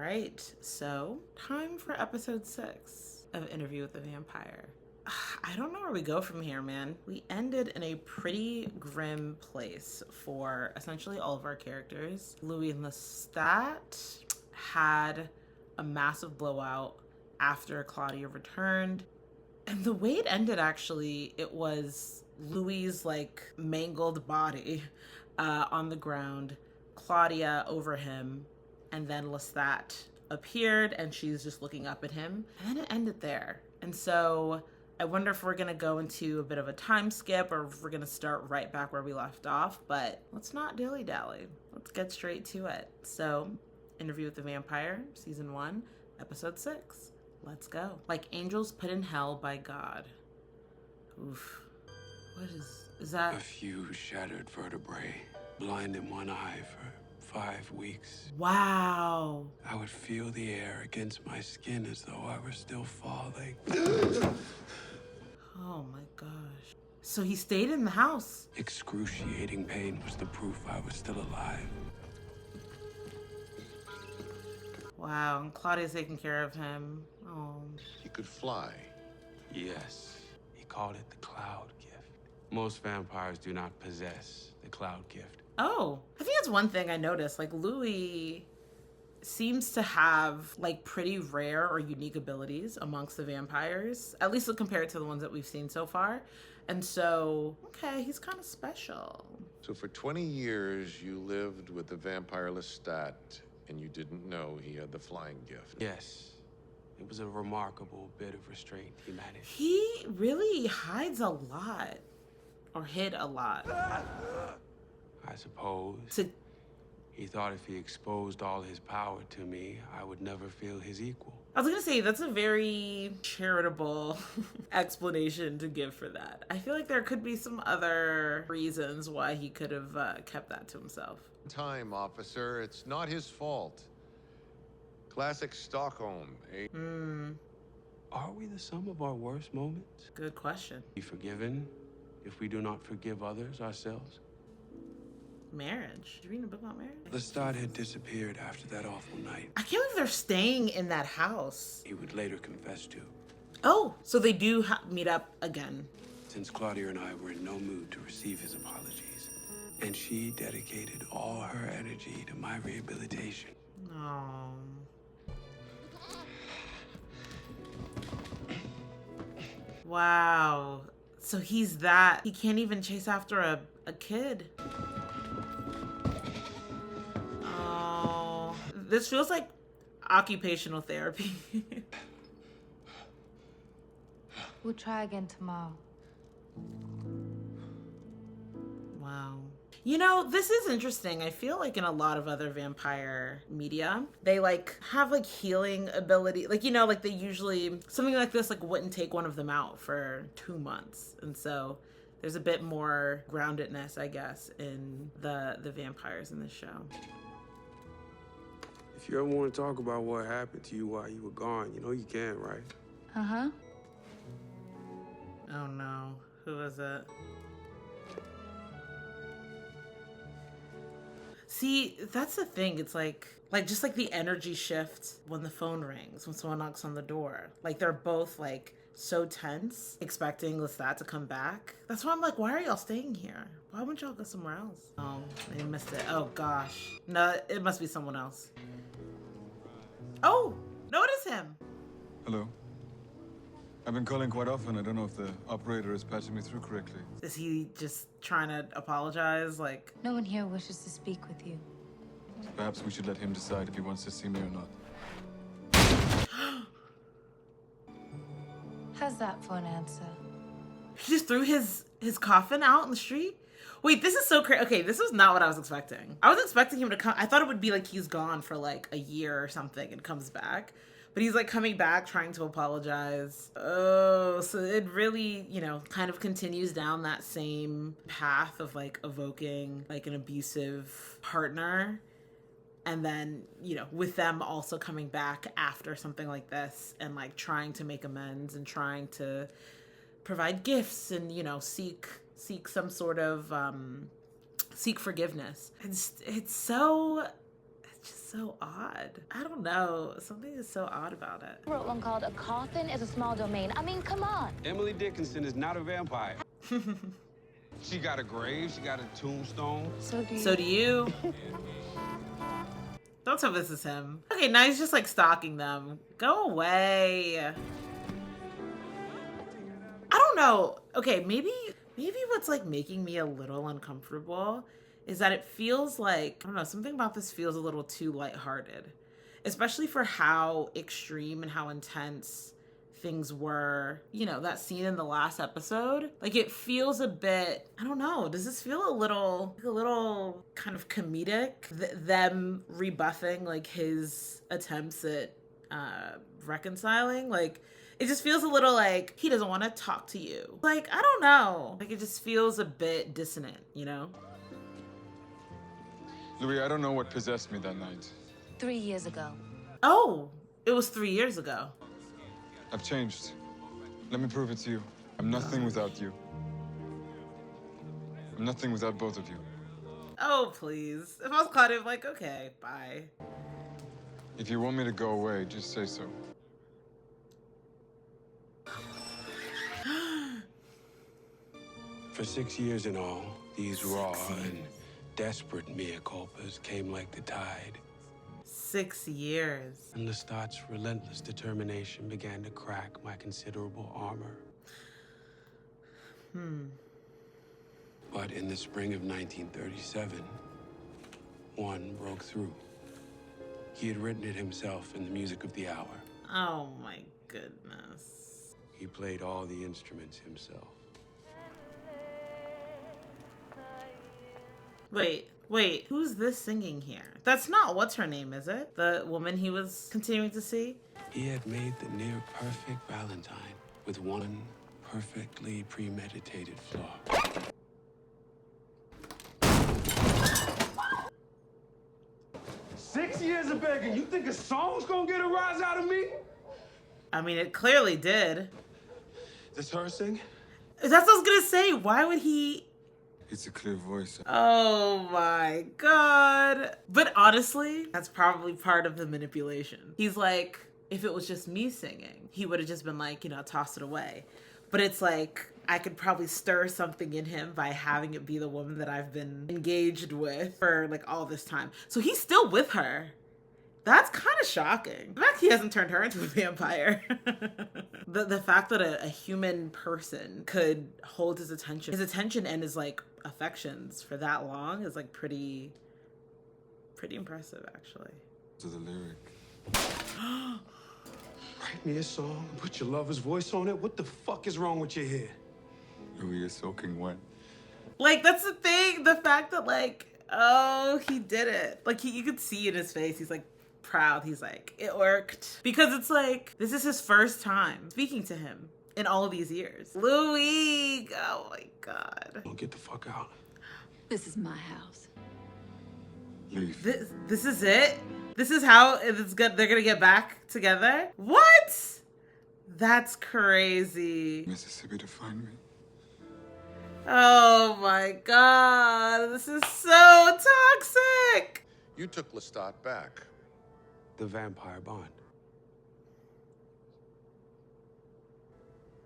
right, so time for episode 6 of Interview with the Vampire. I don't know where we go from here, man. We ended in a pretty grim place for essentially all of our characters. Louis and Lestat had a massive blowout after Claudia returned. And the way it ended, actually, it was Louis' like mangled body on the ground, Claudia over him, and then Lestat appeared and she's just looking up at him. And then it ended there. And so I wonder if we're going to go into a bit of a time skip or if we're going to start right back where we left off. But let's not dilly-dally. Let's get straight to it. So, Interview with the Vampire, Season 1, Episode 6. Let's go. Like angels put in hell by God. Oof. What is that? A few shattered vertebrae, blind in one eye for 5 weeks. Wow. I would feel the air against my skin as though I were still falling. Oh my gosh. So he stayed in the house. Excruciating pain was the proof I was still alive. Wow, and Claudia's taking care of him. Oh. He could fly. Yes, he called it the cloud gift. Most vampires do not possess the cloud gift. Oh, I think that's one thing I noticed. Like, Louis seems to have like pretty rare or unique abilities amongst the vampires, at least compared to the ones that we've seen so far. And so, okay, he's kind of special. So for 20 years, you lived with the vampire Lestat, and you didn't know he had the flying gift. Yes, it was a remarkable bit of restraint he managed. He really hides a lot, or hid a lot. I suppose. To He thought if he exposed all his power to me, I would never feel his equal. I was gonna say, that's a very charitable explanation to give for that. I feel like there could be some other reasons why he could have kept that to himself. Time, officer. It's not his fault. Classic Stockholm, eh? Are we the sum of our worst moments? Good question. Be forgiven if we do not forgive others ourselves? Marriage. Did you read a book about marriage? Lestat had disappeared after that awful night. I can't believe they're staying in that house. He would later confess to. Oh, so they do meet up again. Since Claudia and I were in no mood to receive his apologies, and she dedicated all her energy to my rehabilitation. Oh. Wow. So he's that. He can't even chase after a kid. Oh. This feels like occupational therapy. We'll try again tomorrow. Wow. You know, this is interesting. I feel like in a lot of other vampire media, they like have like healing ability. Like, you know, like they usually, something like this like wouldn't take one of them out for 2 months. And so there's a bit more groundedness, I guess, in the vampires in this show. If you ever want to talk about what happened to you while you were gone, you know you can, right? Uh-huh. Oh no, who is it? See, that's the thing. It's like just like the energy shift when the phone rings, when someone knocks on the door. Like they're both like so tense, expecting Lestat to come back. That's why I'm like, why are y'all staying here? Why wouldn't y'all go somewhere else? Oh, I missed it. Oh gosh. No, it must be someone else. Oh, no, it is him. Hello. I've been calling quite often. I don't know if the operator is patching me through correctly. Is he just trying to apologize? Like, No one here wishes to speak with you. Perhaps we should let him decide if he wants to see me or not. How's that for an answer? he just threw his coffin out in the street? Wait, this is so crazy. Okay, this was not what I was expecting. I was expecting him to come. I thought it would be like he's gone for like a year or something and comes back. But he's like coming back, trying to apologize. Oh, so it really, you know, kind of continues down that same path of like evoking like an abusive partner. And then, you know, with them also coming back after something like this and like trying to make amends and trying to provide gifts and, you know, seek some sort of, seek forgiveness. It's Just so odd. I don't know. Something is so odd about it. I wrote one called A Coffin is a Small Domain. I mean, come on. Emily Dickinson is not a vampire. She got a grave, she got a tombstone. So do you. So do you. Don't tell this is him. Okay, now he's just like stalking them. Go away. I don't know. Okay, maybe what's like making me a little uncomfortable is that it feels like, I don't know, something about this feels a little too lighthearted, especially for how extreme and how intense things were. You know, that scene in the last episode, like it feels a bit, I don't know, does this feel a little kind of comedic? Them rebuffing like his attempts at reconciling, like it just feels a little like he doesn't want to talk to you. Like, I don't know. Like, it just feels a bit dissonant, you know? Louis, I don't know what possessed me that night. 3 years ago. Oh, it was 3 years ago. I've changed. Let me prove it to you. I'm nothing without you. I'm nothing without both of you. Oh, please. If I was Claudia, I'm like, okay, bye. If you want me to go away, just say so. For 6 years in all, these raw and desperate mea culpas came like the tide. 6 years. And Lestat's relentless determination began to crack my considerable armor. But in the spring of 1937, one broke through. He had written it himself in the music of the hour. Oh my goodness. He played all the instruments himself. Wait, who's this singing here? That's not what's her name, is it? The woman he was continuing to see? He had made the near perfect Valentine with one perfectly premeditated flaw. Years of begging. You think a song's gonna get a rise out of me? I mean, it clearly did. This her sing? That's what I was gonna say. Why would he? It's a clear voice. Oh my God. But honestly, that's probably part of the manipulation. He's like, if it was just me singing, he would have just been like, you know, toss it away. But it's like, I could probably stir something in him by having it be the woman that I've been engaged with for like all this time. So he's still with her. That's kind of shocking. The fact he hasn't turned her into a vampire. the fact that a human person could hold his attention and his like affections for that long is like pretty impressive, actually. To the lyric. Write me a song, put your lover's voice on it. What the fuck is wrong with your hair? Louis is soaking wet. Like, that's the thing. The fact that like, oh, he did it. Like you could see in his face. He's like proud. He's like, it worked. Because it's like, this is his first time speaking to him in all of these years. Louis, oh my God. Don't get the fuck out. This is my house. Leave. This is it? This is how it's good. They're gonna get back together? What? That's crazy. Mississippi to find me. Oh my God. This is so toxic. You took Lestat back. The vampire bond.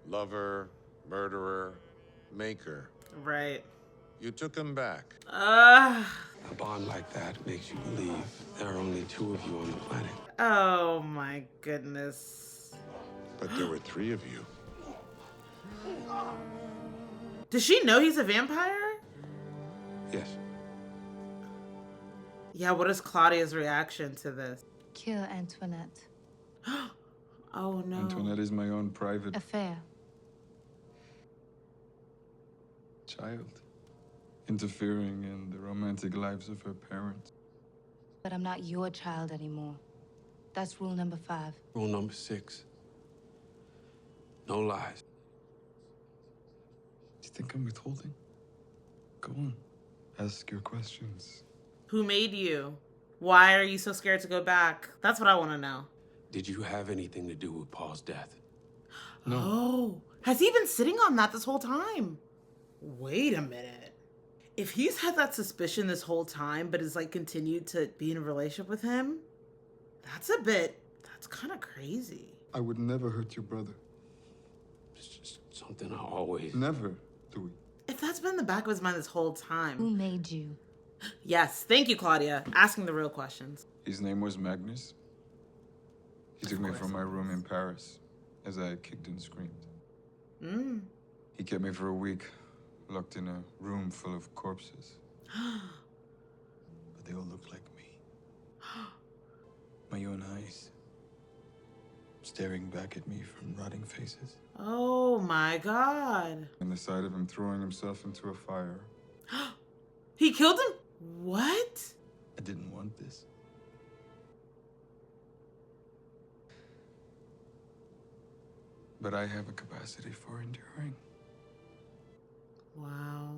Lover, murderer, maker. Right. You took him back. A bond like that makes you believe there are only two of you on the planet. Oh my goodness. But there were three of you. Does she know he's a vampire? Yes. Yeah, what is Claudia's reaction to this? Kill Antoinette. Oh no. Antoinette is my own private Affair. child. Interfering in the romantic lives of her parents. But I'm not your child anymore. That's rule number 5. Rule number 6. No lies. Do you think I'm withholding? Go on. Ask your questions. Who made you? Why are you so scared to go back? That's what I want to know. Did you have anything to do with Paul's death? No. Oh, has he been sitting on that this whole time? Wait a minute. if he's had that suspicion this whole time, but has like continued to be in a relationship with him, that's kind of crazy. I would never hurt your brother. It's just something I always... Never, Louis. If that's been in the back of his mind this whole Who time. made you? Yes, thank you, Claudia. Asking the real questions. His name was Magnus. He took me from my room in Paris as I kicked and screamed. He kept me for a week, locked in a room full of corpses. But they all looked like me. My own eyes, staring back at me from rotting faces. Oh my God. And the sight of him throwing himself into a fire. He killed him? What? I didn't want this. But I have a capacity for enduring. Wow.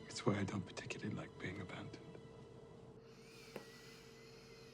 It's why I don't particularly like being abandoned.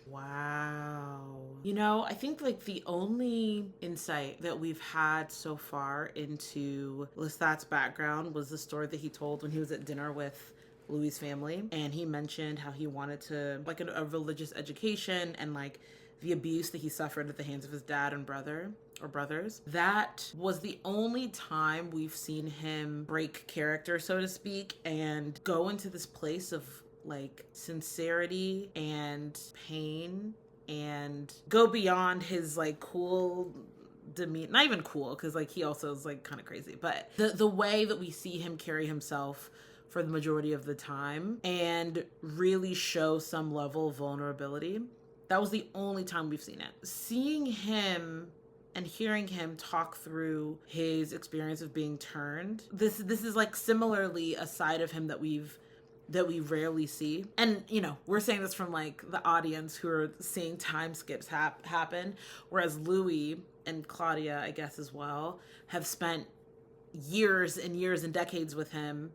Wow. You know, I think like the only insight that we've had so far into Lestat's background was the story that he told when he was at dinner with Louis' family. And he mentioned how he wanted to, like, a religious education and like the abuse that he suffered at the hands of his dad and brothers. That was the only time we've seen him break character, so to speak, and go into this place of like sincerity and pain and go beyond his like cool demeanor. Not even cool, because like he also is like kind of crazy, but the way that we see him carry himself for the majority of the time and really show some level of vulnerability. That was the only time we've seen it. Seeing him and hearing him talk through his experience of being turned, this is like similarly a side of him that we rarely see. And, you know, we're saying this from like the audience who are seeing time skips happen, whereas Louis and Claudia, I guess as well, have spent years and years and decades with him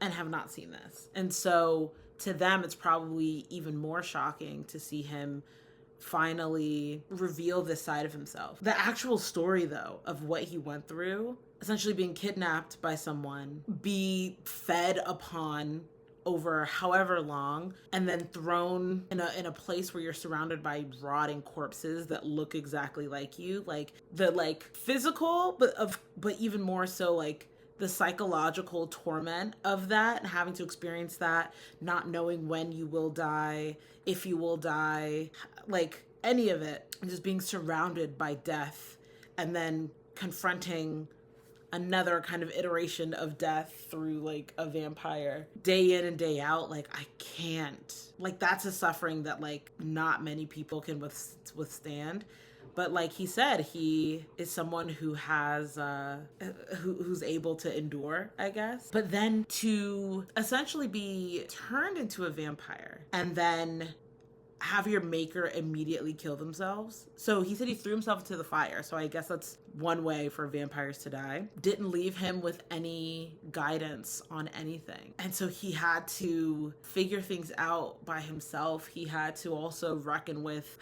and have not seen this. And so to them, it's probably even more shocking to see him finally reveal this side of himself. The actual story, though, of what he went through, essentially being kidnapped by someone, be fed upon over however long, and then thrown in a place where you're surrounded by rotting corpses that look exactly like you, like the like physical, but even more so like the psychological torment of that, and having to experience that, not knowing when you will die, if you will die, like any of it, and just being surrounded by death and then confronting another kind of iteration of death through like a vampire day in and day out. Like, I can't, like, that's a suffering that like not many people can withstand. But like he said, he is someone who has, who's able to endure, I guess. But then to essentially be turned into a vampire and then have your maker immediately kill themselves. So he said he threw himself into the fire. So I guess that's one way for vampires to die. Didn't leave him with any guidance on anything. And so he had to figure things out by himself. He had to also reckon with,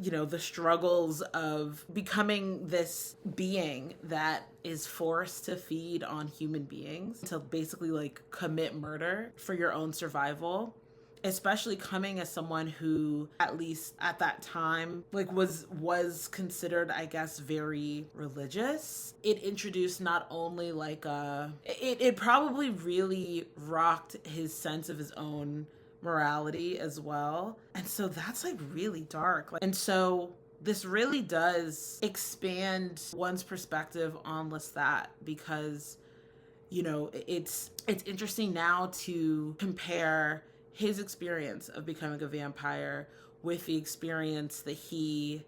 you know, the struggles of becoming this being that is forced to feed on human beings, to basically like commit murder for your own survival. Especially coming as someone who, at least at that time, like was considered, I guess, very religious. It introduced not only like it probably really rocked his sense of his own morality as well. And so that's like really dark. And so this really does expand one's perspective on Lestat, because, you know, it's interesting now to compare his experience of becoming a vampire with the experience that he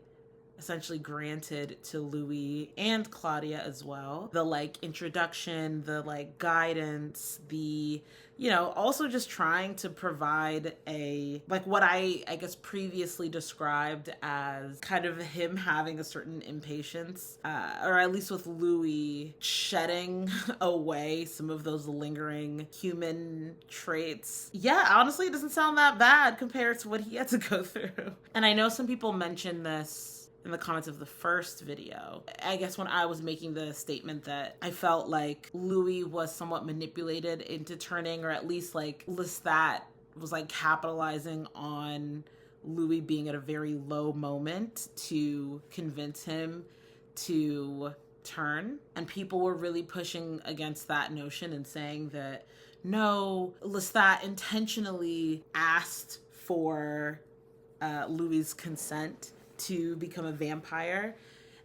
essentially granted to Louis and Claudia as well. The like introduction, the like guidance, the, you know, also just trying to provide a, like what I guess previously described as kind of him having a certain impatience, or at least with Louis shedding away some of those lingering human traits. Yeah, honestly, it doesn't sound that bad compared to what he had to go through. And I know some people mention this in the comments of the first video. I guess when I was making the statement that I felt like Louis was somewhat manipulated into turning, or at least like Lestat was like capitalizing on Louis being at a very low moment to convince him to turn. And people were really pushing against that notion and saying that no, Lestat intentionally asked for Louis' consent to become a vampire.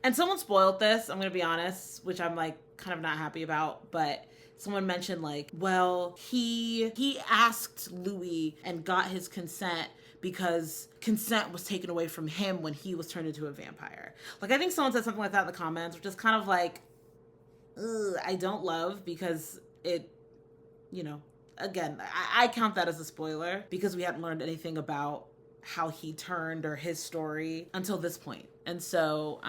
And someone spoiled this, I'm gonna be honest, which I'm like kind of not happy about, but someone mentioned like, well, he asked Louis and got his consent because consent was taken away from him when he was turned into a vampire. Like, I think someone said something like that in the comments, which is kind of like, ugh, I don't love, because it, you know, again, I count that as a spoiler because we hadn't learned anything about how he turned or his story until this point. And so,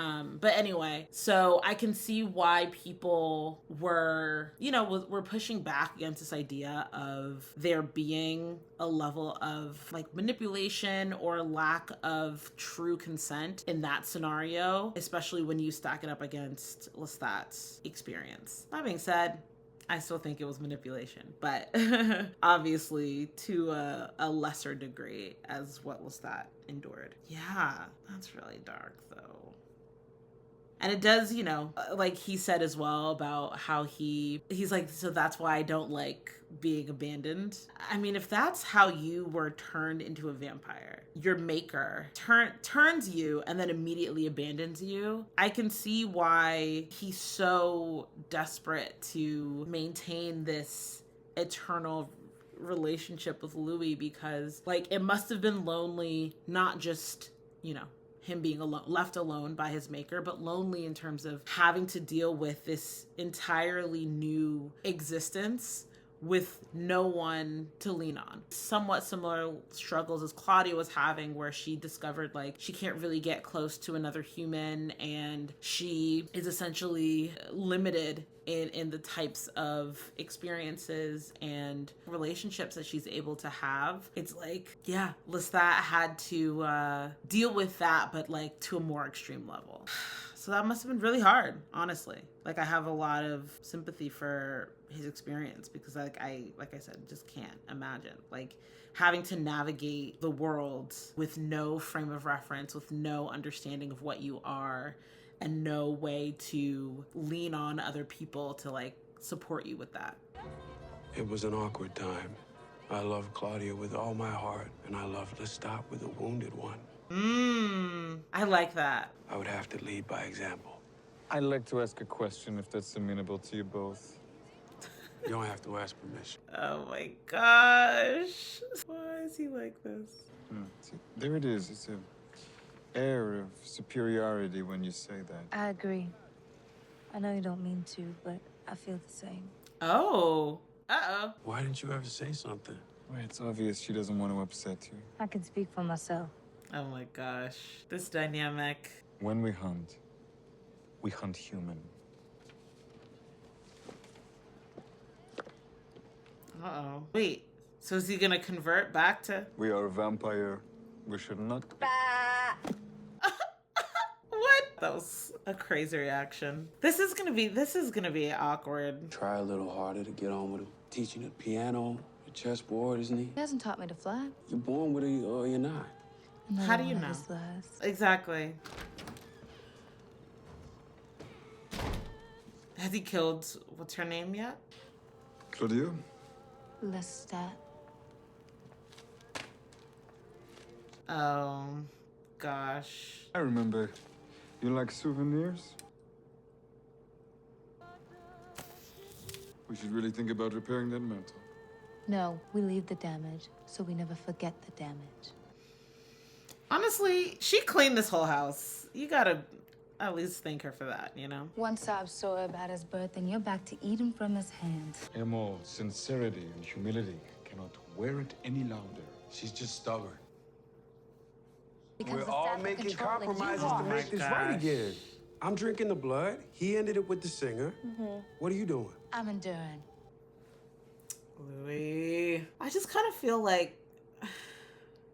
but anyway, so I can see why people were, you know, were pushing back against this idea of there being a level of like manipulation or lack of true consent in that scenario, especially when you stack it up against Lestat's experience. That being said, I still think it was manipulation, but obviously to a lesser degree as what Lestat endured. Yeah, that's really dark though. And it does, you know, like he said as well about how he's like, so that's why I don't like being abandoned. I mean, if that's how you were turned into a vampire, your maker turns you and then immediately abandons you, I can see why he's so desperate to maintain this eternal relationship with Louis, because like it must have been lonely, not just, you know, him being left alone by his maker, but lonely in terms of having to deal with this entirely new existence with no one to lean on. Somewhat similar struggles as Claudia was having, where she discovered like she can't really get close to another human, and she is essentially limited in the types of experiences and relationships that she's able to have. It's like, yeah, Lestat had to deal with that, but like to a more extreme level. So that must have been really hard, honestly. Like, I have a lot of sympathy for his experience, because like I said, just can't imagine like having to navigate the world with no frame of reference, with no understanding of what you are, and no way to lean on other people to like support you with that. It was an awkward time. I loved Claudia with all my heart, and I loved Lestat with a wounded one. I like that. I would have to lead by example. I'd like to ask a question, if that's amenable to you both. You don't have to ask permission. Oh my gosh. Why is he like this? See, there it is. It's an air of superiority when you say that. I agree. I know you don't mean to, but I feel the same. Oh. Uh-oh. Why didn't you ever say something? Well, it's obvious she doesn't want to upset you. I can speak for myself. Oh my gosh. This dynamic. When we hunt human. Uh-oh. Wait, so is he gonna convert back to... We are a vampire. We should not... What? That was a crazy reaction. This is gonna be awkward. Try a little harder to get on with him. Teaching the piano, the chessboard, isn't he? He hasn't taught me to fly. You're born with it or you're not. How do you know? Exactly. Has he killed, what's her name yet? Claudia? Lestat. Oh, gosh. I remember. You like souvenirs? We should really think about repairing that mantle. No, we leave the damage, so we never forget the damage. Honestly, she cleaned this whole house. You gotta at least thank her for that, you know? Once I saw about his birth, and you're back to eating from his hand. Emo, sincerity and humility cannot wear it any longer. She's just stubborn. Because We're the all staff are making controlling compromises you to are. make this gosh. right again. I'm drinking the blood. He ended it with the singer. What are you doing? I'm enduring. Louis. I just kind of feel like, I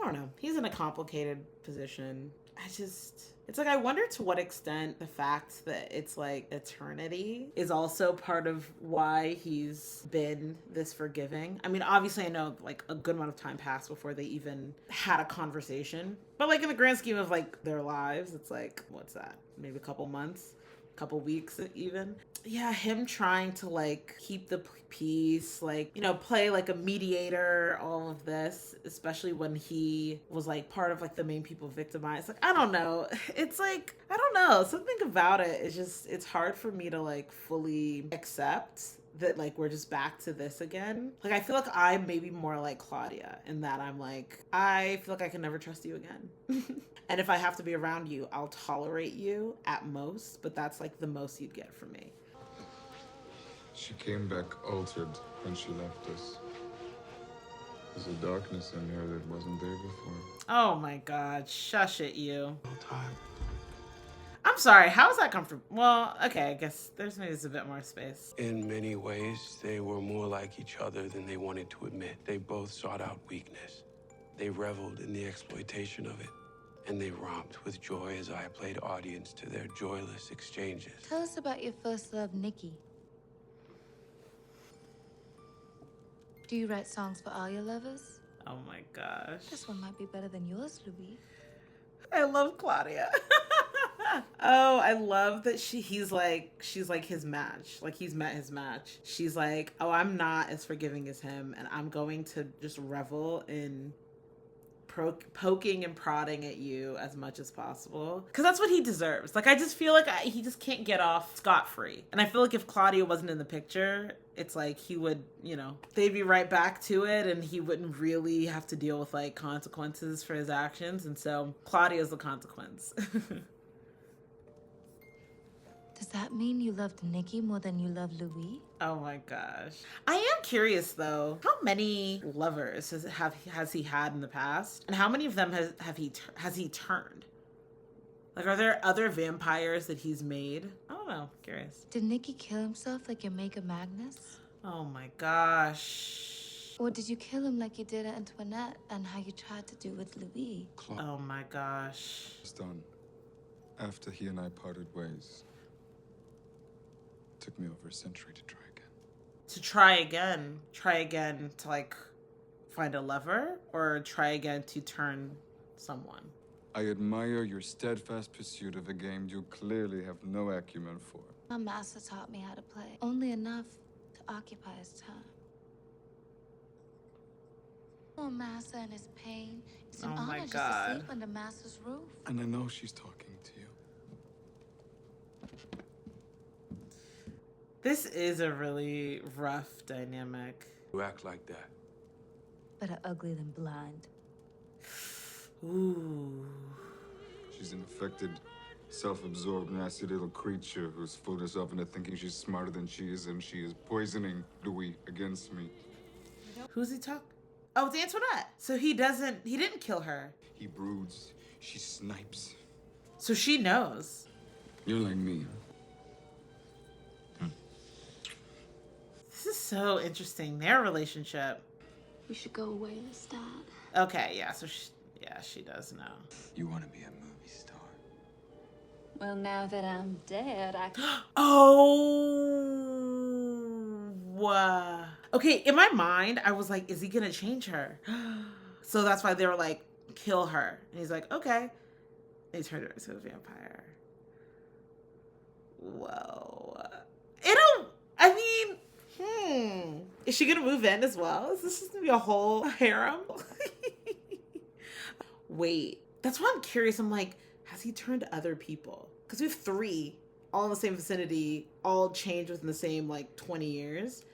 don't know, he's in a complicated position. it's like, I wonder to what extent the fact that it's like eternity is also part of why he's been this forgiving. I mean, obviously I know like a good amount of time passed before they even had a conversation, but like in the grand scheme of like their lives, it's like, what's that? Maybe a couple months, couple weeks even. Yeah, him trying to like keep the peace, like, you know, play like a mediator, all of this, especially when he was like part of like the main people victimized. Like, I don't know. It's like, I don't know. Something about it is just, it's hard for me to like fully accept that like we're just back to this again. Like, I feel like I'm maybe more like Claudia in that I'm like, I feel like I can never trust you again. And if I have to be around you, I'll tolerate you at most, but that's like the most you'd get from me. She came back altered when she left us. There's a darkness in her that wasn't there before. Oh my God, shush it, you. Time. I'm sorry, how is that comfortable? Well, okay, I guess there's maybe a bit more space. In many ways, they were more like each other than they wanted to admit. They both sought out weakness. They reveled in the exploitation of it. And they romped with joy as I played audience to their joyless exchanges. Tell us about your first love, Nikki. Do you write songs for all your lovers? Oh my gosh. This one might be better than yours, Louis. I love Claudia. Oh, I love that she's like his match. Like, he's met his match. She's like, oh, I'm not as forgiving as him, and I'm going to just revel in poking and prodding at you as much as possible, because that's what he deserves. Like, I just feel like he just can't get off scot-free, and I feel like if Claudia wasn't in the picture, it's like he would, you know, they'd be right back to it, and he wouldn't really have to deal with like consequences for his actions. And so Claudia's the consequence. Does that mean you loved Nikki more than you love Louis? Oh my gosh. I am curious though, how many lovers has he had in the past? And how many of them has he turned? Like, are there other vampires that he's made? I don't know, curious. Did Nikki kill himself like your maker Magnus? Oh my gosh. Or did you kill him like you did Antoinette and how you tried to do with Louis? Oh my gosh. It's done. After he and I parted ways. Took me over a century to try again. To try again? Try again to like find a lover, or try again to turn someone? I admire your steadfast pursuit of a game you clearly have no acumen for. My master taught me how to play. Only enough to occupy his time. Poor master and his pain. It's an honor just to sleep under master's roof. And I know she's talking to you. This is a really rough dynamic. You act like that. Better ugly than blind. Ooh. She's an affected, self-absorbed, nasty little creature who's fooled herself into thinking she's smarter than she is, and she is poisoning Louis against me. Who's he talking? Oh, it's Antoinette. So he didn't kill her. He broods, she snipes. So she knows. You're like me. This is so interesting, their relationship. We should go away, Lestat. Okay, yeah, so she does know. You want to be a movie star? Well, now that I'm dead, I can... Oh. Okay, in my mind, I was like, is he gonna change her? So that's why they were like, kill her. And he's like, okay. And he turned her into a vampire. Whoa. Is she gonna move in as well? Is this just gonna be a whole harem? Wait, that's why I'm curious. I'm like, has he turned to other people? Because we have 3 all in the same vicinity, all changed within the same like 20 years.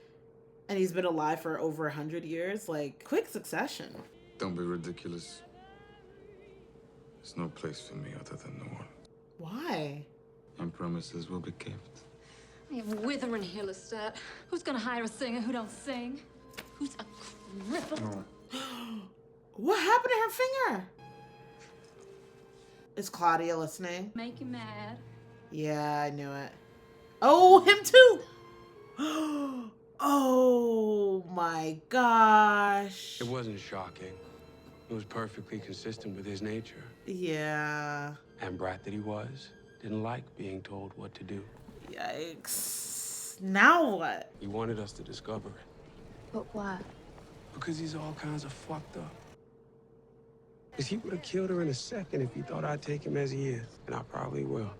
And he's been alive for over 100 years. Like, quick succession. Don't be ridiculous. There's no place for me other than the one. Why? And promises will be kept. We have withering here, Lestat. Who's gonna hire a singer who don't sing? Who's a cripple? No. What happened to her finger? Is Claudia listening? Make you mad. Yeah, I knew it. Oh, him too! Oh my gosh. It wasn't shocking. It was perfectly consistent with his nature. Yeah. And brat that he was, didn't like being told what to do. Yikes. Now what? He wanted us to discover it. But why? Because he's all kinds of fucked up. Because he would have killed her in a second if he thought I'd take him as he is. And I probably will.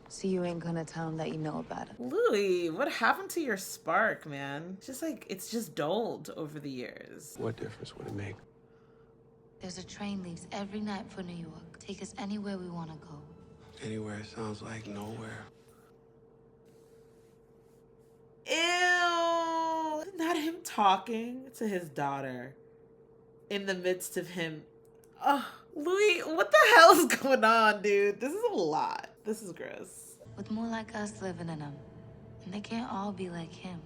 So you ain't gonna tell him that you know about it? Louis, what happened to your spark, man? It's just like, it's just dulled over the years. What difference would it make? There's a train leaves every night for New York. Take us anywhere we wanna go. Anywhere sounds like nowhere. Ew! Not him talking to his daughter in the midst of him. Oh, Louis, what the hell is going on, dude? This is a lot. This is gross. With more like us living in them. And they can't all be like him.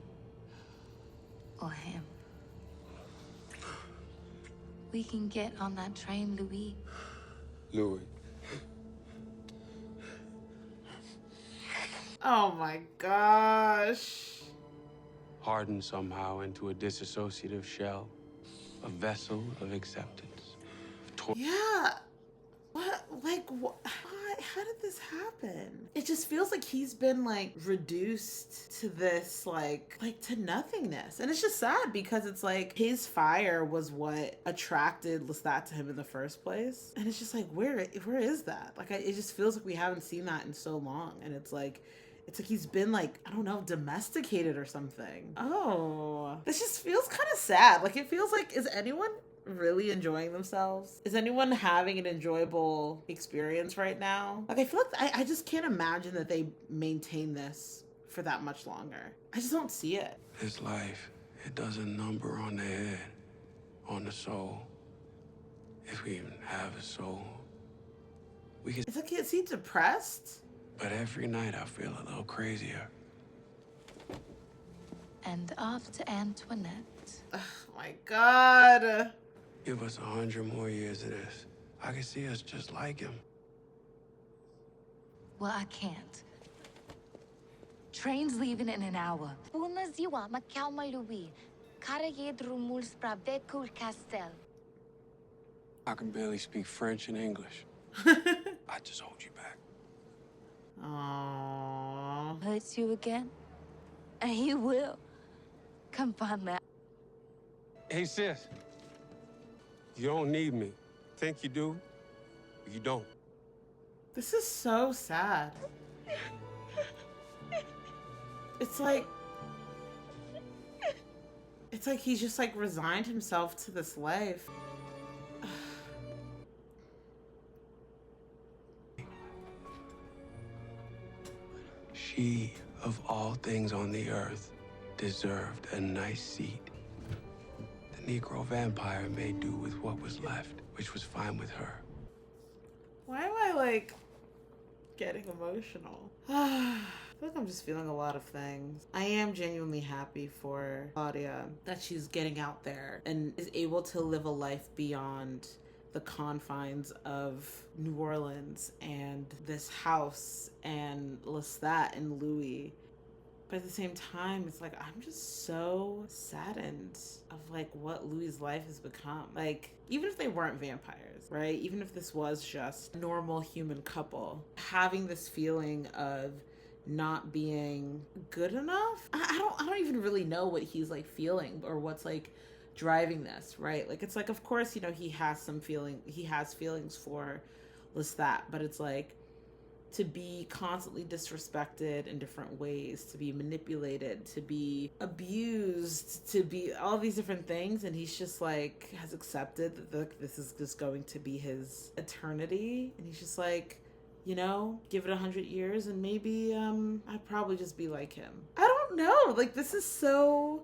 Or him. We can get on that train, Louis. Louis. Oh my gosh. Hardened somehow into a disassociative shell. A vessel of acceptance. Yeah. What? Like, what? How did this happen? It just feels like he's been, like, reduced to this, like to nothingness. And it's just sad because it's like his fire was what attracted Lestat to him in the first place. And it's just like, where is that? Like, it just feels like we haven't seen that in so long. And it's like he's been, like, I don't know, domesticated or something. Oh, this just feels kind of sad. Like, it feels like, is anyone really enjoying themselves? Is anyone having an enjoyable experience right now? Like, I feel like I just can't imagine that they maintain this for that much longer. I just don't see it. This life, it does a number on the head, on the soul. If we even have a soul. We can. It's like, is he depressed? But every night I feel a little crazier. And off to Antoinette. Oh my God. Give us 100 more years of this. I can see us just like him. Well, I can't. Train's leaving in an hour. Bună ziua, mă cheamă Louis. Care e drumul spre Vecul Castel? I can barely speak French and English. I just hold you back. Aww. Hurts you again? And you will. Come find me. Hey, sis. You don't need me. Think you do? You don't. This is so sad. It's like he's just like resigned himself to this life. She, of all things on the earth, deserved a nice seat. The Negro vampire made do with what was left, which was fine with her. Why am I like getting emotional? I feel like I'm just feeling a lot of things. I am genuinely happy for Claudia that she's getting out there and is able to live a life beyond the confines of New Orleans and this house and Lestat and Louis. But at the same time, it's like, I'm just so saddened of like what Louis' life has become. Like, even if they weren't vampires, right? Even if this was just a normal human couple, having this feeling of not being good enough. I don't even really know what he's like feeling or what's like driving this, right? Like, it's like, of course, you know, he has feelings for Lestat, but it's like, to be constantly disrespected in different ways, to be manipulated, to be abused, to be all these different things, and he's just like has accepted that this is just going to be his eternity, and he's just like, you know, give it 100 years and maybe I'd probably just be like him. I don't know, like, this is so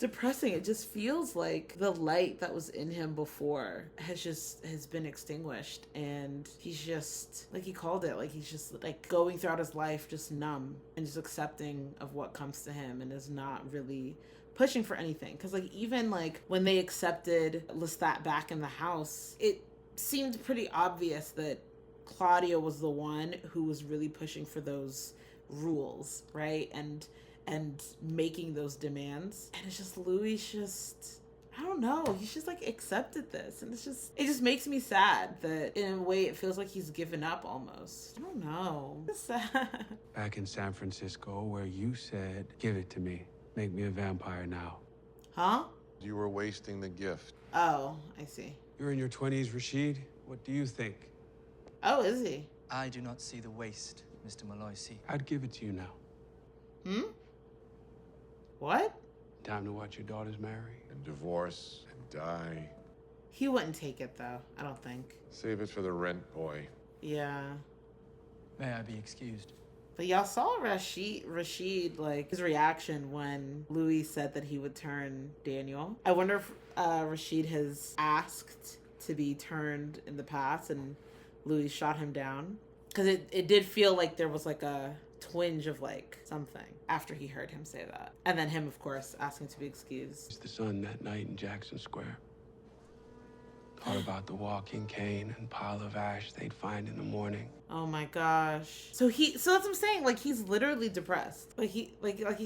depressing. It just feels like the light that was in him before has been extinguished, and he's just, like he called it, like he's just like going throughout his life just numb and just accepting of what comes to him and is not really pushing for anything. Because like, even like when they accepted Lestat back in the house, it seemed pretty obvious that Claudia was the one who was really pushing for those rules, right? And making those demands. And it's just, Louis just, I I don't know. He's just like accepted this, and it just makes me sad that in a way it feels like he's given up almost. I don't know. It's sad. Back in San Francisco, where you said, give it to me, make me a vampire now. Huh? You were wasting the gift. Oh, I see. You're in your 20s, Rashid. What do you think? Oh, is he? I do not see the waste, Mr. Maloisi. I'd give it to you now. Hmm? What? Time to watch your daughters marry. And divorce and die. He wouldn't take it though, I don't think. Save it for the rent boy. Yeah. May I be excused? But y'all saw Rashid, like, his reaction when Louis said that he would turn Daniel. I wonder if Rashid has asked to be turned in the past and Louis shot him down. Because it did feel like there was like a twinge of like something after he heard him say that. And then him, of course, asking to be excused. It's the sun that night in Jackson Square. Thought about the walking cane and pile of ash they'd find in the morning. Oh my gosh. So that's what I'm saying. Like, he's literally depressed. Like he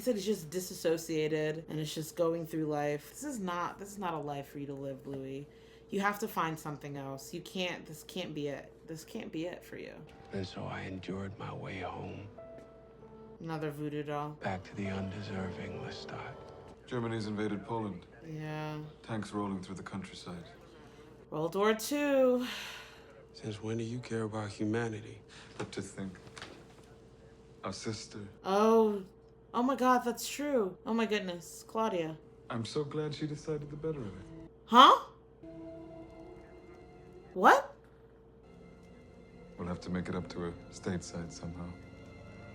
said, he's just disassociated and it's just going through life. This is not a life for you to live, Louis. You have to find something else. This can't be it. This can't be it for you. And so I endured my way home. Another voodoo doll. Back to the undeserving Lestat. Germany's invaded Poland. Yeah. Tanks rolling through the countryside. World War II. Since when do you care about humanity? But to think, our sister. Oh my God, that's true. Oh my goodness, Claudia. I'm so glad she decided the better of it. Huh? What? We'll have to make it up to her stateside somehow.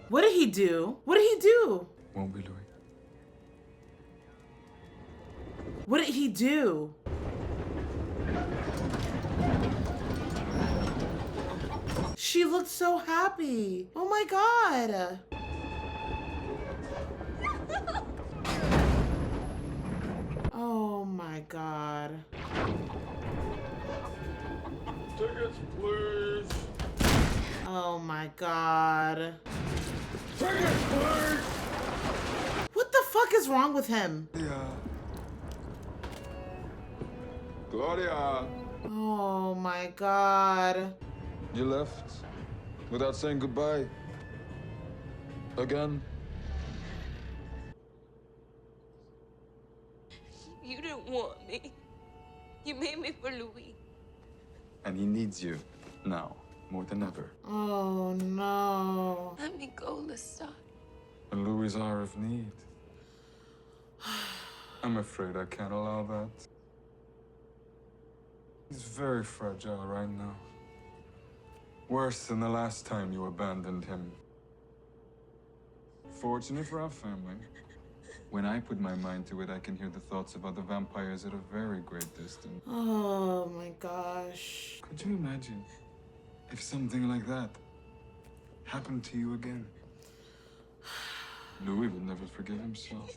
What did he do? What did he do? Won't we, Louis? What did he do? She looked so happy. Oh my God. Oh my God. Tickets, please. Oh my God. Tickets, please. What the fuck is wrong with him? Yeah. Claudia! Oh my God. You left without saying goodbye. Again? You didn't want me. You made me for Louis. And he needs you now, more than ever. Oh no. Let me go, Lestat. And Louis' hour of need. I'm afraid I can't allow that. He's very fragile right now. Worse than the last time you abandoned him. Fortunate for our family, when I put my mind to it, I can hear the thoughts of other vampires at a very great distance. Oh my gosh. Could you imagine if something like that happened to you again? Louis will never forgive himself.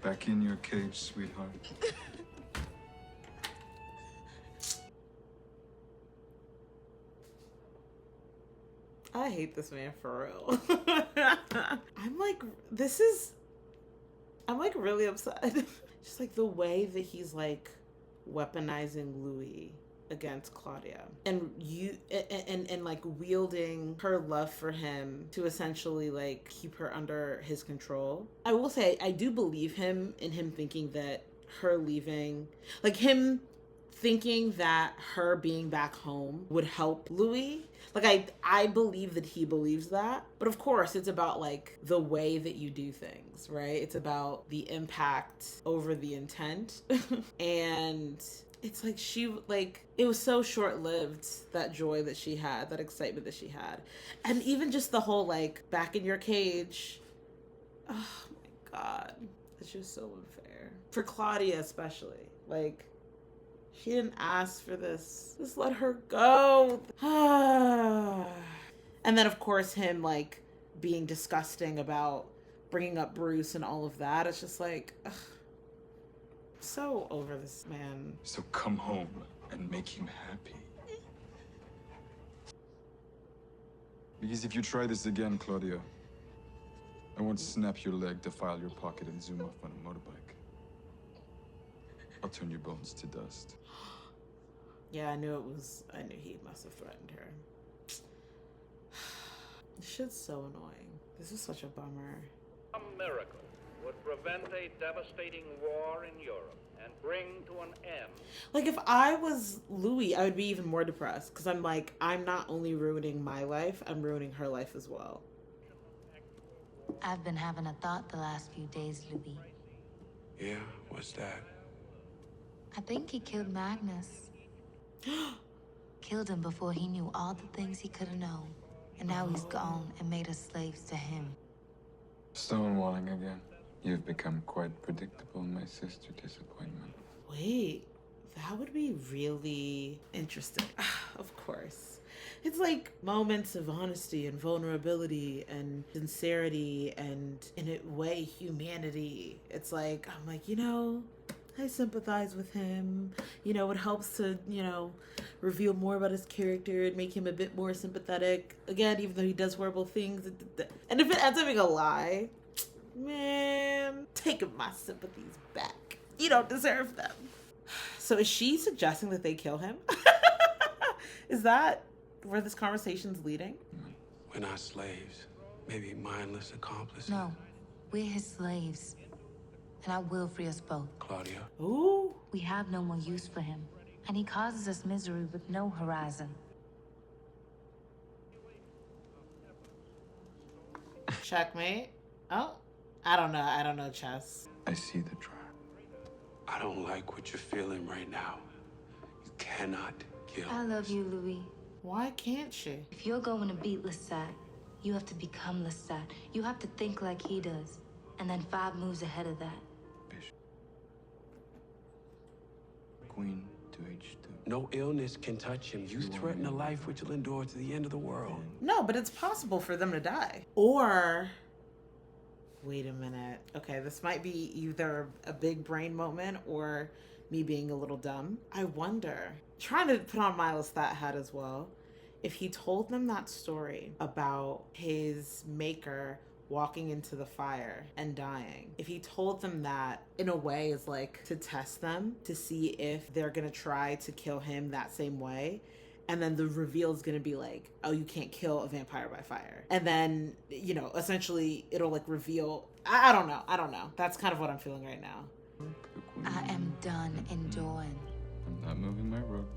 Back in your cage, sweetheart. I hate this man for real. I'm like really upset. Just like the way that he's like weaponizing Louis against Claudia and like wielding her love for him to essentially like keep her under his control. I will say I do believe him in him thinking that her leaving, like him thinking that her being back home would help Louis. Like I believe that he believes that. But of course it's about like the way that you do things, right? It's about the impact over the intent. And it's like it was so short-lived, that joy that she had, that excitement that she had. And even just the whole like back in your cage. Oh my God. It's just so unfair. For Claudia especially. Like, she didn't ask for this. Just let her go. And then, of course, him, like, being disgusting about bringing up Bruce and all of that. It's just like, ugh, so over this man. So come home and make him happy. Because if you try this again, Claudia, I won't snap your leg, defile your pocket, and zoom off on a motorbike. I'll turn your bones to dust. Yeah, I knew he must have threatened her. This shit's so annoying. This is such a bummer. A miracle would prevent a devastating war in Europe and bring to an end. Like, if I was Louis, I would be even more depressed, because I'm like, I'm not only ruining my life, I'm ruining her life as well. I've been having a thought the last few days, Louis. Yeah, what's that? I think he killed Magnus. Killed him before he knew all the things he could have known. And now he's gone and made us slaves to him. Stonewalling again. You've become quite predictable, my sister disappointment. Wait, that would be really interesting. Of course. It's like moments of honesty and vulnerability and sincerity and, in a way, humanity. It's like, I'm like, you know, I sympathize with him. You know, it helps to, you know, reveal more about his character and make him a bit more sympathetic. Again, even though he does horrible things. And if it ends up being a lie, man, taking my sympathies back. You don't deserve them. So is she suggesting that they kill him? Is that where this conversation's leading? We're not slaves. Maybe mindless accomplices. No, we're his slaves. And I will free us both. Claudia. Ooh. We have no more use for him. And he causes us misery with no horizon. Checkmate. Oh, I don't know chess. I see the trap. I don't like what you're feeling right now. You cannot kill. I love you, Louis. Why can't she? If you're going to beat Lestat, you have to become Lestat. You have to think like he does. And then 5 moves ahead of that. Bishop. Queen to H2. No illness can touch him. You threaten a life which will endure to the end of the world. No, but it's possible for them to die. Or, wait a minute. Okay, this might be either a big brain moment or me being a little dumb. I wonder, trying to put on my Lestat hat as well, if he told them that story about his maker walking into the fire and dying, if he told them that in a way is like to test them to see if they're gonna try to kill him that same way, and then the reveal is gonna be like, oh, you can't kill a vampire by fire, and then, you know, essentially it'll like reveal, I don't know, that's kind of what I'm feeling right now. I am done enduring. I'm not moving my rope.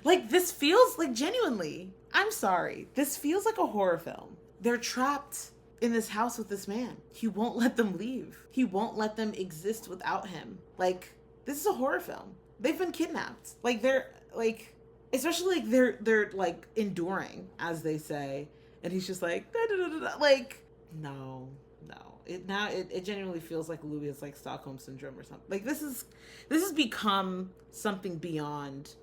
Like, this feels like, genuinely, I'm sorry, this feels like a horror film. They're trapped in this house with this man. He won't let them leave. He won't let them exist without him. Like, this is a horror film. They've been kidnapped. Like, they're like, especially like they're like enduring, as they say, and he's just like, da, da, da, da, da. Like, no. It genuinely feels like Louis is like Stockholm syndrome or something. Like, this has become something beyond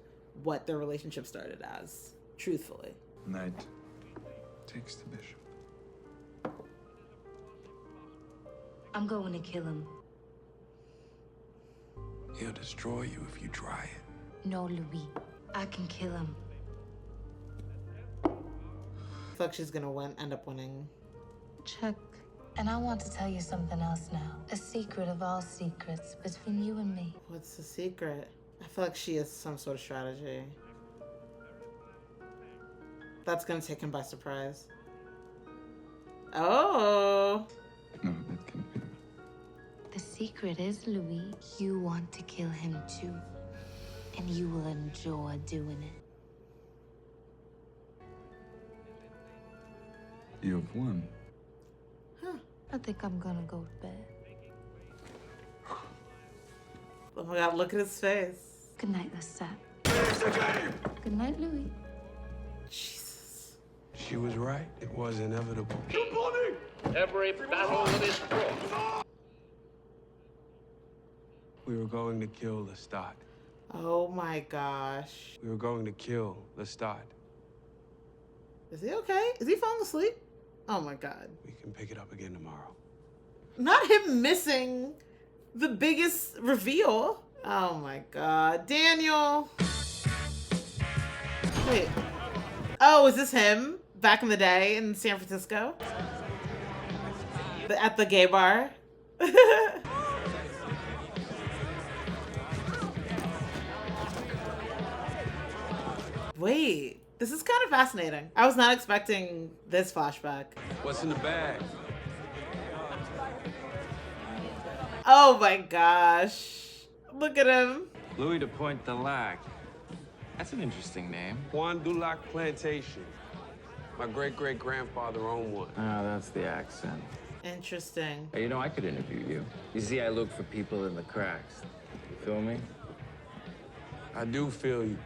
what their relationship started as, truthfully. Knight takes the bishop. I'm going to kill him. He'll destroy you if you try it. No, Louis. I can kill him. I feel like she's gonna end up winning. Check. And I want to tell you something else now. A secret of all secrets between you and me. What's the secret? I feel like she has some sort of strategy. That's gonna take him by surprise. Oh! No, that can't be. The secret is, Louis, you want to kill him too. And you will enjoy doing it. You have won. Huh. I think I'm gonna go to bed. Oh my god, look at his face. Good night, Lestat. Good night, Louis. Jesus. She was right. It was inevitable. Every battle that is fought. We were going to kill Lestat. Oh my gosh. We were going to kill Lestat. Is he okay? Is he falling asleep? Oh my god. We can pick it up again tomorrow. Not him missing the biggest reveal. Oh my god. Daniel. Wait. Oh, is this him? Back in the day in San Francisco? At the gay bar? Wait, this is kind of fascinating. I was not expecting this flashback. What's in the bag? Oh my gosh. Look at him. Louis de Pointe de Lac. That's an interesting name. Juan Dulac Plantation. My great-great-grandfather owned one. Oh, that's the accent. Interesting. Hey, you know, I could interview you. You see, I look for people in the cracks. You feel me? I do feel you.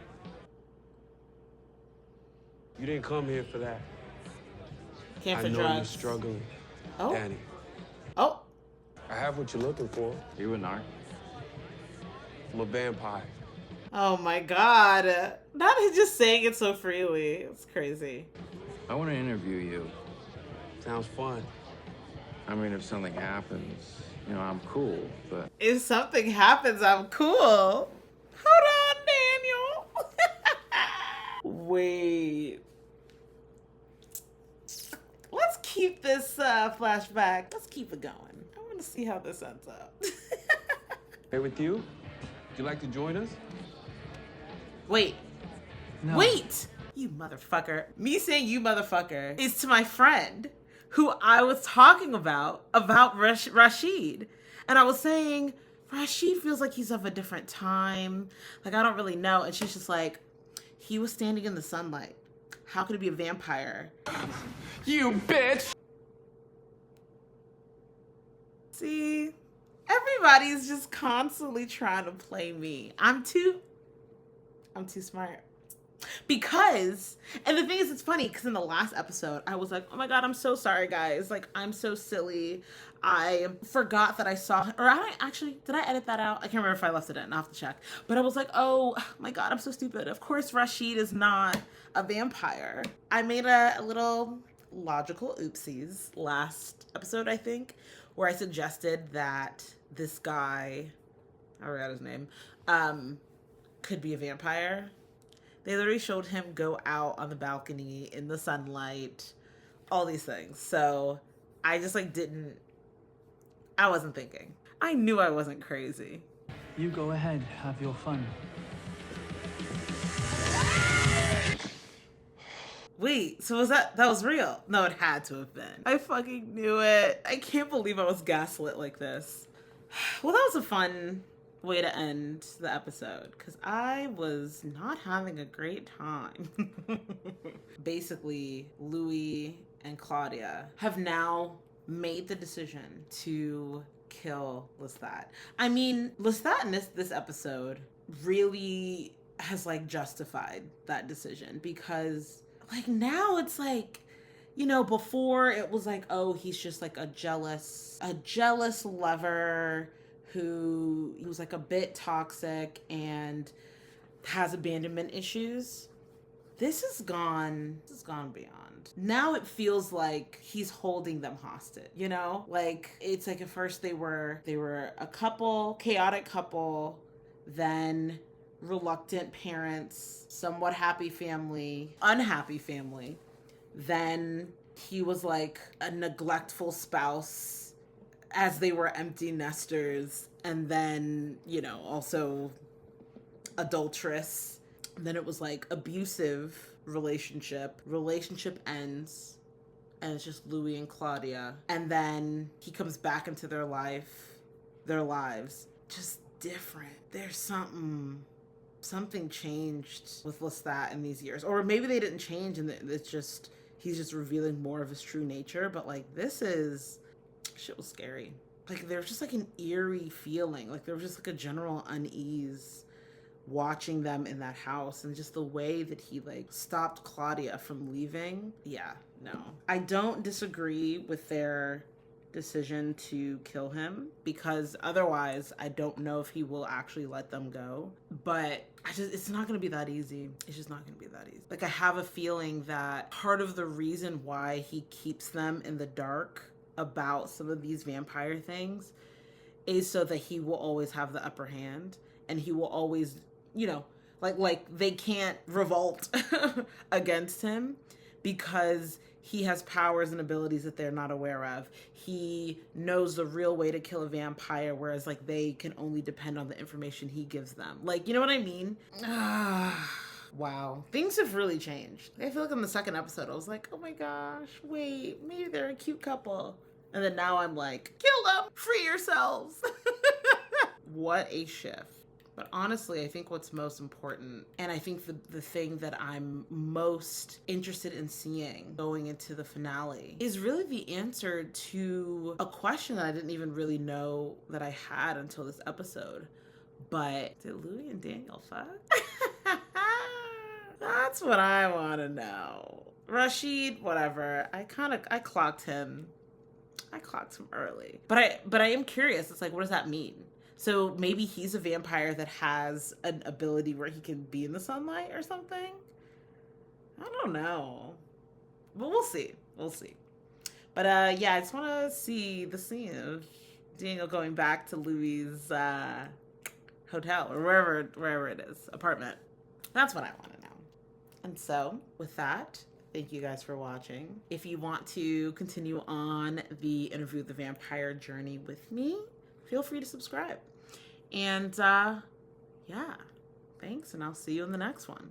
You didn't come here for that. Came for I know drugs. you're struggling, Oh. Danny. Oh. I have what you're looking for. You a narc? I'm a vampire. Oh my God. Not just saying it so freely. It's crazy. I want to interview you. Sounds fun. I mean, if something happens, you know, I'm cool, but... If something happens, I'm cool. Hold on, Daniel. Wait. Let's keep this flashback. Let's keep it going. I want to see how this ends up. Hey, with you? Would you like to join us? Wait. No. Wait! You motherfucker. Me saying you motherfucker is to my friend who I was talking about Rashid. And I was saying, Rashid feels like he's of a different time. Like, I don't really know. And she's just like, he was standing in the sunlight. How could he be a vampire? You bitch! See? Everybody's just constantly trying to play me. I'm too smart. Because, and the thing is, it's funny, because in the last episode, I was like, oh my God, I'm so sorry, guys. Like, I'm so silly. I forgot that I saw, did I edit that out? I can't remember if I left it in. I'll have to check. But I was like, oh my God, I'm so stupid. Of course, Rashid is not a vampire. I made a little logical oopsies last episode, I think, where I suggested that this guy, I forgot his name, could be a vampire. They literally showed him go out on the balcony in the sunlight, all these things. So I just I wasn't thinking. I knew I wasn't crazy. You go ahead, have your fun. Wait, so that was real? No, it had to have been. I fucking knew it. I can't believe I was gaslit like this. Well, that was a fun way to end the episode because I was not having a great time. Basically, Louis and Claudia have now made the decision to kill Lestat. I mean, Lestat in this episode really has like justified that decision because like now it's like, you know, before it was like, oh, he's just like a jealous lover who he was like a bit toxic and has abandonment issues. This has gone beyond. Now it feels like he's holding them hostage, you know? Like it's like at first they were a couple, chaotic couple, then reluctant parents, somewhat happy family, unhappy family. Then he was like a neglectful spouse as they were empty nesters, and then, you know, also adulteress. And then it was like abusive relationship ends, and it's just Louis and Claudia. And then he comes back into their lives, just different. There's something changed with Lestat in these years. Or maybe they didn't change and it's just, he's just revealing more of his true nature. But like, shit was scary. Like there was just like an eerie feeling. Like there was just like a general unease watching them in that house, and just the way that he like stopped Claudia from leaving. Yeah, no. I don't disagree with their decision to kill him, because otherwise I don't know if he will actually let them go. But it's not going to be that easy. It's just not going to be that easy. Like I have a feeling that part of the reason why he keeps them in the dark about some of these vampire things is so that he will always have the upper hand, and he will always, you know, like they can't revolt against him because he has powers and abilities that they're not aware of. He knows the real way to kill a vampire, whereas like they can only depend on the information he gives them. Like, you know what I mean? Wow. Things have really changed. I feel like in the second episode, I was like, oh my gosh, wait, maybe they're a cute couple. And then now I'm like, kill them, free yourselves. What a shift. But honestly, I think what's most important, and I think the thing that I'm most interested in seeing going into the finale, is really the answer to a question that I didn't even really know that I had until this episode. But did Louis and Daniel fuck? That's what I want to know. Rashid, whatever. I clocked him. I clocked him early. But I am curious. It's like, what does that mean? So maybe he's a vampire that has an ability where he can be in the sunlight or something? I don't know. But we'll see. We'll see. But yeah, I just want to see the scene of Daniel going back to Louis' hotel or wherever it is, apartment. That's what I want to know. And so with that, thank you guys for watching. If you want to continue on the Interview with the Vampire journey with me, feel free to subscribe. And yeah, thanks, and I'll see you in the next one.